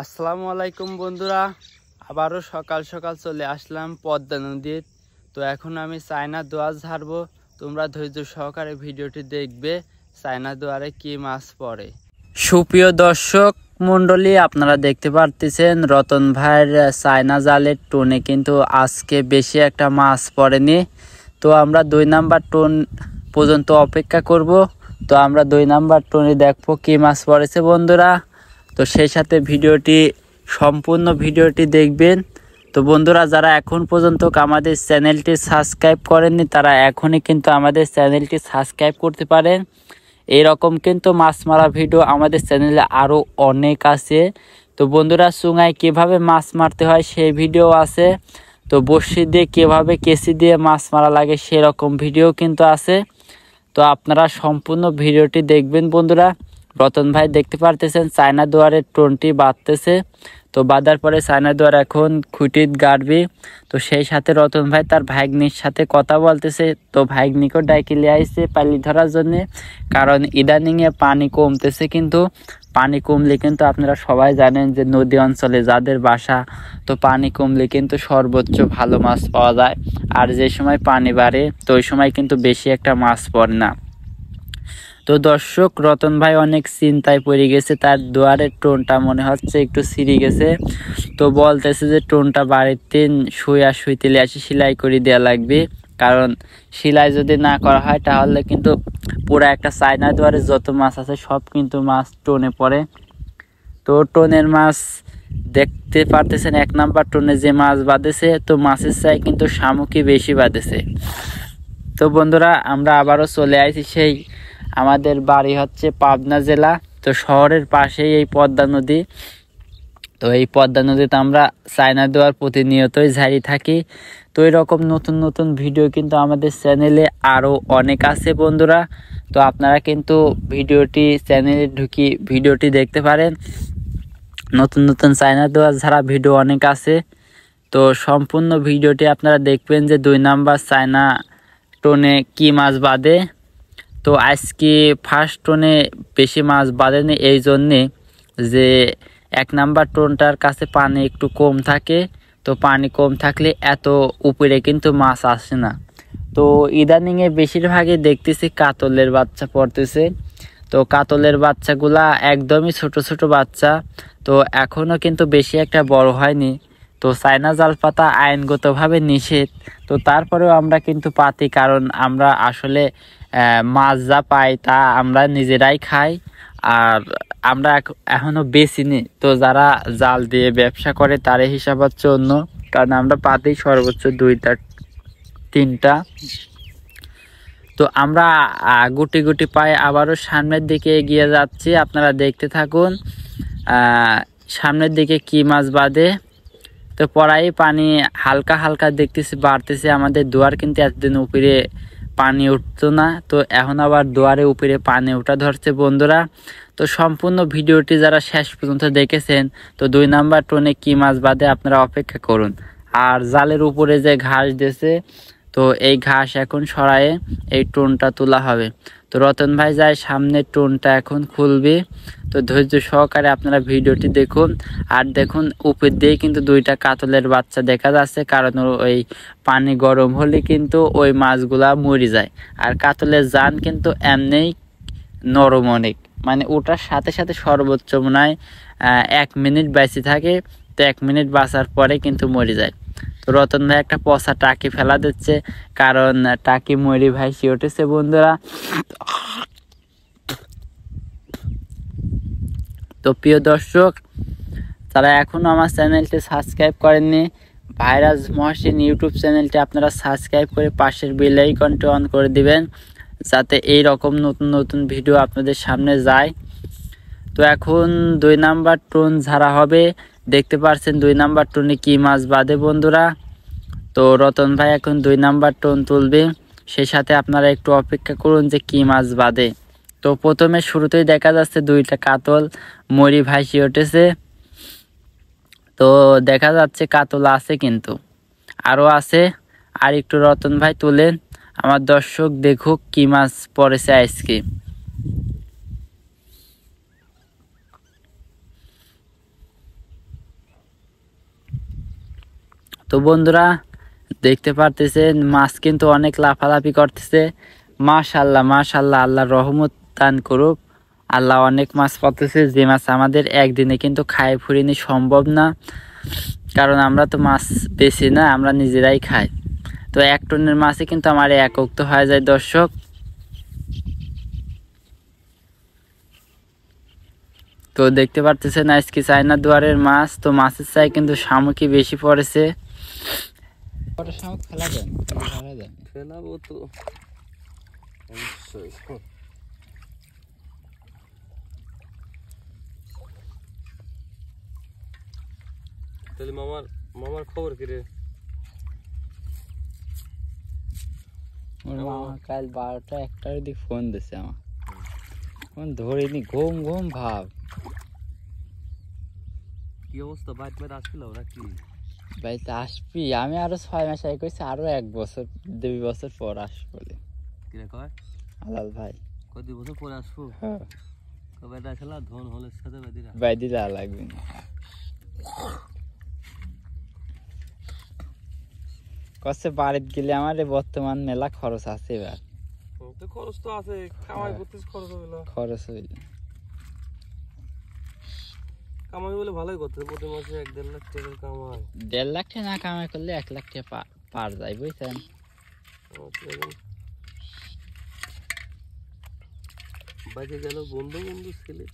আসসালামু আলাইকুম বন্ধুরা, আবারও সকাল সকাল চলে আসলাম পদ্মা নদীর। তো এখন আমি চায়না দোয়ার ঝাড়বো। তোমরা ধৈর্য সহকারে ভিডিওটি দেখবে চায়না দোয়ারে কি মাছ পড়ে। সুপ্রিয় দর্শক মণ্ডলী, আপনারা দেখতে পারতেছেন রতন ভাইয়ের চায়না জালের টোনে কিন্তু আজকে বেশি একটা মাছ পড়েনি। তো আমরা 2 নাম্বার টোন পর্যন্ত অপেক্ষা করব। তো আমরা 2 নাম্বার টোনে দেখবো কি মাছ পড়েছে বন্ধুরা। তো সেই সাথে সম্পূর্ণ ভিডিওটি দেখবেন। তো বন্ধুরা, যারা এখন পর্যন্ত আমাদের চ্যানেলটি সাবস্ক্রাইব করেননি তারা এখনই কিন্তু আমাদের চ্যানেলটি সাবস্ক্রাইব করতে পারেন। এরকম কিন্তু মাছ মারা ভিডিও আমাদের চ্যানেলে আরও অনেক আছে। তো বন্ধুরা, চুঙায় কীভাবে মাছ মারতে হয় সেই ভিডিও আছে। তো বড়শি দিয়ে কীভাবে কেসি দিয়ে মাছ মারা লাগে সেরকম ভিডিও কিন্তু আছে। তো আপনারা সম্পূর্ণ ভিডিওটি দেখবেন বন্ধুরা। রতন ভাই দেখতে পারতেছেন চায়না দোয়ারের টোনটি বাঁধতেছে। তো বাঁধার পরে চায়না দোয়ার এখন খুঁটিত গাড়বি। তো সেই সাথে রতন ভাই তার ভাগ্নির সাথে কথা বলতেছে। তো ভাগ্নিকেও ডাইকে লিয়ে আসছে পালি ধরার জন্যে, কারণ ইদানিংয়ে পানি কমতেছে। কিন্তু পানি কমলে কিন্তু আপনারা সবাই জানেন যে নদী অঞ্চলে যাদের বাসা, তো পানি কমলে কিন্তু সর্বোচ্চ ভালো মাছ পাওয়া যায়। আর যে সময় পানি বাড়ে তো ওই সময় কিন্তু বেশি একটা মাছ পড়ে না। তো দর্শক, রতন ভাই অনেক চিন্তায় পড়ে গেছে, তার দোয়ারের টোনটা মনে হচ্ছে একটু ছিঁড়ে গেছে। তো বলতেছে যে টোনটা বাড়িতে শুইতে আসি সেলাই করে দেওয়া লাগবে, কারণ সেলাই যদি না করা হয় তাহলে কিন্তু পুরো একটা চায়না দোয়ারে যত মাছ আছে সব কিন্তু মাছ টোনে পড়ে। তো টোনের মাছ দেখতে পারতেছেন 1 নাম্বার টোনে যে মাছ বাঁধেছে, তো মাছের চাই কিন্তু শামুকই বেশি বাঁধেছে। তো বন্ধুরা, আমরা আবারও চলে আসি সেই আমাদের বাড়ি হচ্ছে পাবনা জেলা। তো শহরের পাশেই এই পদ্মা নদী। তো এই পদ্মা নদীতে আমরা চায়না দোয়ার প্রতিনিয়তই ঝাড়ি থাকি। তো এরকম নতুন নতুন ভিডিও কিন্তু আমাদের চ্যানেলে আরও অনেক আছে বন্ধুরা। তো আপনারা কিন্তু চ্যানেলে ঢুকি ভিডিওটি দেখতে পারেন। নতুন নতুন চায়না দোয়ার ঝাড়া ভিডিও অনেক আছে। তো সম্পূর্ণ ভিডিওটি আপনারা দেখবেন যে 2 নাম্বার চায়না টোনে কি মাছ বাঁধে। তো আজকে ফার্স্ট টোনে বেশি মাছ বাঁধেনি, এই জন্যে যে 1 নাম্বার টোনটার কাছে পানি একটু কম থাকে। তো পানি কম থাকলে এত উপরে কিন্তু মাছ আসে না। তো ইদানিংয়ে বেশিরভাগই দেখতেছি কাতলের বাচ্চা পড়তেছে। তো কাতলের বাচ্চাগুলা একদমই ছোট ছোট বাচ্চা। তো এখনও কিন্তু বেশি একটা বড় হয়নি। তো চায়না জাল পাতা আইনগতভাবে নিষেধ। তো তারপরেও আমরা কিন্তু পাতি, কারণ আমরা আসলে মাছ যা পাই তা আমরা নিজেরাই খাই। আর আমরা এখনো বেচিনি। তো যারা জাল দিয়ে ব্যবসা করে তার হিসাব হচ্ছে অন্য, কারণ আমরা পাতি সর্বোচ্চ 2টা 3টা। তো আমরা গুটি গুটি পায়ে আবারও সামনের দিকে এগিয়ে যাচ্ছি, আপনারা দেখতে থাকুন সামনের দিকে কি মাছ বাঁধে। তো পড়াই পানি হালকা হালকা দেখতেছি বাড়তেছে। আমাদের দুয়ার কিন্তু এতদিন উপরে পানি উঠতো না, তো এখন আবার দুয়ারে উপরে পানি ওঠা ধরছে বন্ধুরা। তো সম্পূর্ণ ভিডিওটি যারা শেষ পর্যন্ত দেখেছেন, তো 2 নাম্বার টোনে কি মাছ বাঁধে আপনারা অপেক্ষা করুন। আর জালের উপরে যে ঘাস দিয়েছে, তো এই ঘাস এখন সরায়ে এই টোনটা তোলা হবে। তো রতন ভাই যায় সামনের টোনটা এখন খুলবে। তো ধৈর্য সহকারে আপনারা ভিডিওটি দেখুন। আর দেখুন উপর দিয়ে কিন্তু 2টা কাতলের বাচ্চা দেখা যাচ্ছে, কারণ ওই পানি গরম হলে কিন্তু ওই মাছগুলা মরে যায়। আর কাতলের জান কিন্তু এমনিই নরম অনেক, মানে ওটার সাথে সাথে সর্বোচ্চ মনে হয় 1 মিনিট বেঁচে থাকে। তো 1 মিনিট বাঁচার পরে কিন্তু মরে যায়। তো রতন ভাই একটা পচা টাকি ফেলা দিচ্ছে, কারণ টাকি মরি ভাইসে উঠেছে বন্ধুরা। তো প্রিয় দর্শক, যারা এখনও আমার চ্যানেলটি সাবস্ক্রাইব করেননি, ভাইরাজ মহসিন ইউটিউব চ্যানেলটি আপনারা সাবস্ক্রাইব করে পাশের বেল আইকনটি অন করে দিবেন, যাতে এই রকম নতুন নতুন ভিডিও আপনাদের সামনে যায়। তো এখন 2 নাম্বার টোন ঝাড়া হবে। দেখতে পাচ্ছেন 2 নাম্বার টোনে কি মাছ বাঁধে বন্ধুরা। তো রতন ভাই এখন 2 নাম্বার টোন তুলবে, সেই সাথে আপনারা একটু অপেক্ষা করুন যে কি মাছ বাঁধে। তো প্রথমে শুরুতেই দেখা যাচ্ছে 2টা কাতল মরি ভাসি উঠেছে। তো দেখা যাচ্ছে কাতল আছে, কিন্তু আরও আছে। আর একটু রতন ভাই তুলেন, আমার দর্শক দেখুক কি মাছ পড়েছে আজকে। তো বন্ধুরা দেখতে পারতেছেন মাছ কিন্তু অনেক লাফালাফি করতেছে। মাশাআল্লাহ মাশাআল্লাহ, আল্লাহ রহমত দান করুক। আল্লাহ অনেক মাছ পাতেছে, যে মাছ আমাদের একদিনে কিন্তু খায় ফুরিনি সম্ভব না, কারণ আমরা তো মাছ বেশি না, আমরা নিজেরাই খাই। তো 1 টনের মাছই কিন্তু আমার একক তো হয়ে যায় দর্শক। তো দেখতে পারতেছেন আজকে চায়না দুয়ারের মাছ, তো মাছের চাই কিন্তু শামুকই বেশি পড়েছে। শামুক ফেলাবো তো তাহলে মামার খবর কি রে? মামা কাল 12টা 1টার দিকে ফোন দিছে, আমার ফোন ধরিনি, ঘুম ঘুম ভাব। কি অবস্থা, বাড়িতে আসছিল নাকি? বাড়িতে আসবি, আমি আরো 6 মাস আগে কইছি আরো 1 বছর 2 বছর পর আসবো বলে। কি রে কয় আলাল ভাই, কয় 2 বছর পরে আসবো? হ্যাঁ, কবে আসলা ধন হলের সাথে বাইদিরা লাগবে না। কষ্ট বাড়িতে গেলে আমার বর্তমান মেলা খরচ আছে, এবার খরচ তো আছে, কামাই করতেছ খরচ হইলো, খরচ হইলো কামাই বলে ভালোই করতে, প্রতি মাসে 1-1.5 লাখ টাকা কামাই। 1.5 লাখ টাকা না কামাই করলে 1 লাখ টাকা পার যায়, বুঝছেন? বাইরে গেল বন্ধু বন্ধু ছেলে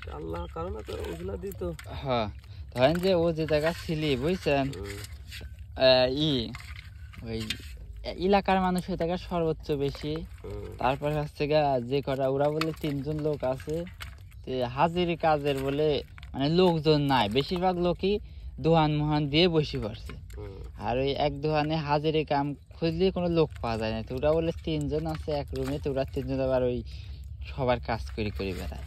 তো আল্লাহ কারণ ওগুলা দিত। হ্যাঁ, ধরেন যে ও যে জায়গা ছিলি, বুঝছেন, ওই এলাকার মানুষ ওই জায়গা সর্বোচ্চ বেশি। তারপরে হচ্ছে যে কটা ওরা বলে 3 জন লোক আছে, হাজিরি কাজের বলে মানে লোকজন নাই, বেশিরভাগ লোকই দোহান মোহান দিয়ে বসে পড়ছে। আর ওই 1 দোহানে হাজিরি কাম খুঁজলে কোনো লোক পাওয়া যায় না। তো ওরা বলে 3 জন আছে এক রুমে, তো ওরা 3 জন আবার ওই সবার কাজ করে বেড়ায়।